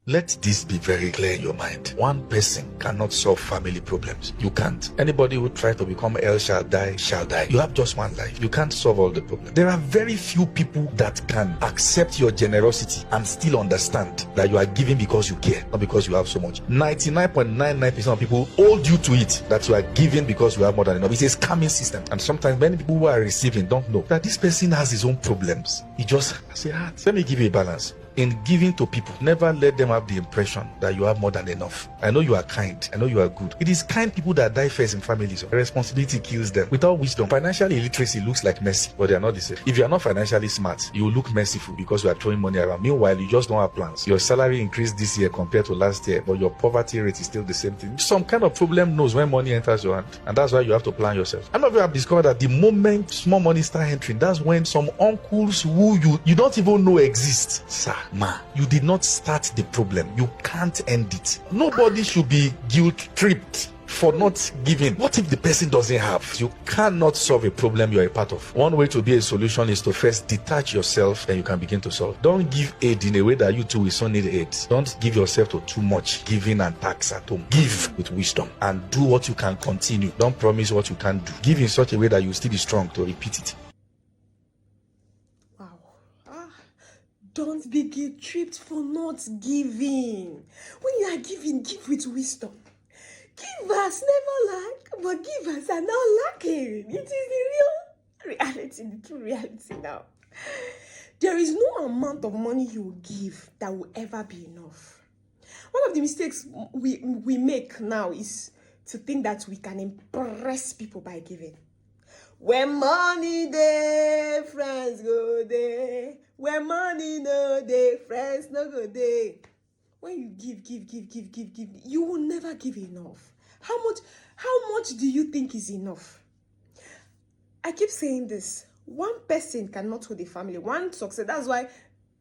Let this be very clear in your mind. One person cannot solve family problems. You can't. Anybody who tries to become El Shaddai shall die. You have just one life. You can't solve all the problems. There are very few people that can accept your generosity and still understand that you are giving because you care, not because you have so much. 99.99% of people hold you to it that you are giving because you have more than enough. It's a scamming system. And sometimes many people who are receiving don't know that this person has his own problems. He just has a heart. Let me give you a balance. In giving to people, never let them have the impression that you have more than enough. I know you are kind. I know you are good. It is kind people that die first in families. Responsibility kills them. Without wisdom, financial illiteracy looks like mercy, but they are not the same. If you are not financially smart, you will look merciful because you are throwing money around. Meanwhile, you just don't have plans. Your salary increased this year compared to last year, but your poverty rate is still the same thing. Some kind of problem knows when money enters your hand, and that's why you have to plan yourself. And of you have discovered that the moment small money start entering, that's when some uncles who you don't even know exist. Sir, ma, you did not start the problem. You can't end it. Nobody should be guilt-tripped for not giving. What if the person doesn't have? You cannot solve a problem you are a part of. One way to be a solution is to first detach yourself, then you can begin to solve. Don't give aid in a way that you too will soon need aid. Don't give yourself to too much giving and tax at home. Give with wisdom and do what you can continue. Don't promise what you can't do. Give in such a way that you still be strong to repeat it. Don't be guilt-tripped for not giving. When you are giving, give with wisdom. Givers never lack, but givers are not lacking. It is the real reality, the true reality now. There is no amount of money you will give that will ever be enough. One of the mistakes we make now is to think that we can impress people by giving. When money there, friends go there. When money no there, friends no go there. When you give, you will never give enough. How much do you think is enough? I keep saying this. One person cannot hold a family. One success. That's why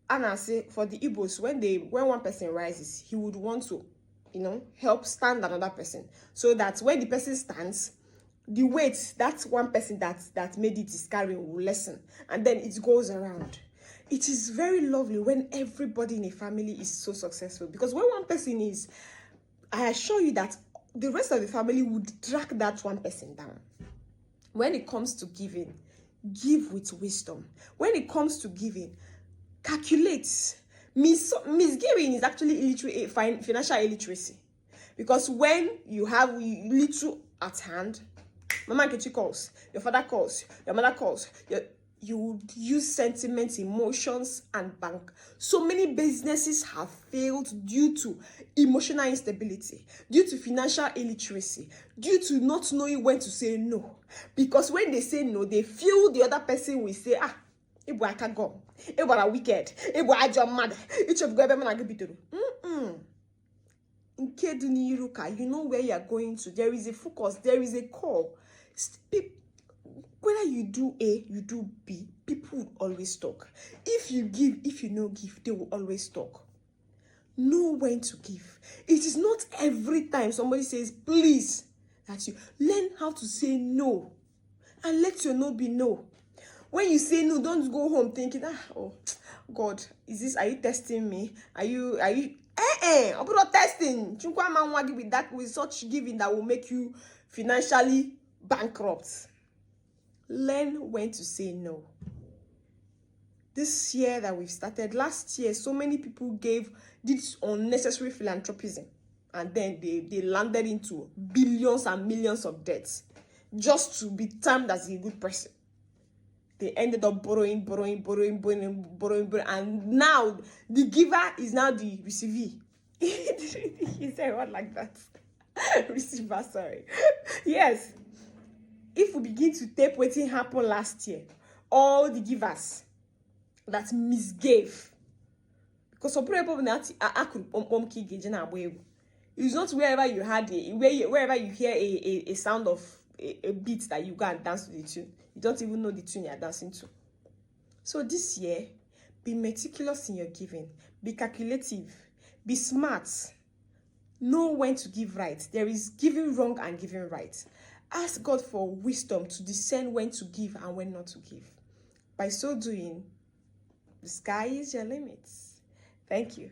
Anna say for the Igbos, when one person rises, he would want to, help stand another person. So that when the person stands, the weight that one person that made it is carrying will lessen, and then it goes around. It is very lovely when everybody in a family is so successful, because when one person is, I assure you that the rest of the family would drag that one person down. When it comes to giving, give with wisdom. When it comes to giving, calculate. Misgiving is actually financial illiteracy, because when you have little at hand, Mama Nkechi calls, your father calls, your mother calls, you would use sentiments, emotions, and bank. So many businesses have failed due to emotional instability, due to financial illiteracy, due to not knowing when to say no. Because when they say no, they feel the other person will say, Ibu aka go, Ibu are wicked, Ibu are mad, each of go man agibituru. You know where you are going to. There is a focus, there is a call. Whether you do A, you do B, people will always talk. If you give, if you no give, they will always talk. Know when to give. It is not every time somebody says, please, that you learn how to say no. And let your no be no. When you say no, don't go home thinking, oh, God, are you testing me? Are you I'm not testing. With such giving that will make you financially bankrupt. Learn when to say no. This year that we've started, last year, so many people did unnecessary philanthropism, and then they landed into billions and millions of debts just to be termed as a good person. They ended up borrowing, and now the giver is now the receiver. He said what like that? Receiver, sorry. Yes. If we begin to tape what happened last year, all the givers that misgave, because some people it's not wherever you had wherever you hear a sound of a beat that you go and dance to the tune. You don't even know the tune you're dancing to. So this year, be meticulous in your giving. Be calculative. Be smart. Know when to give right. There is giving wrong and giving right. Ask God for wisdom to discern when to give and when not to give. By so doing, the sky is your limit. Thank you.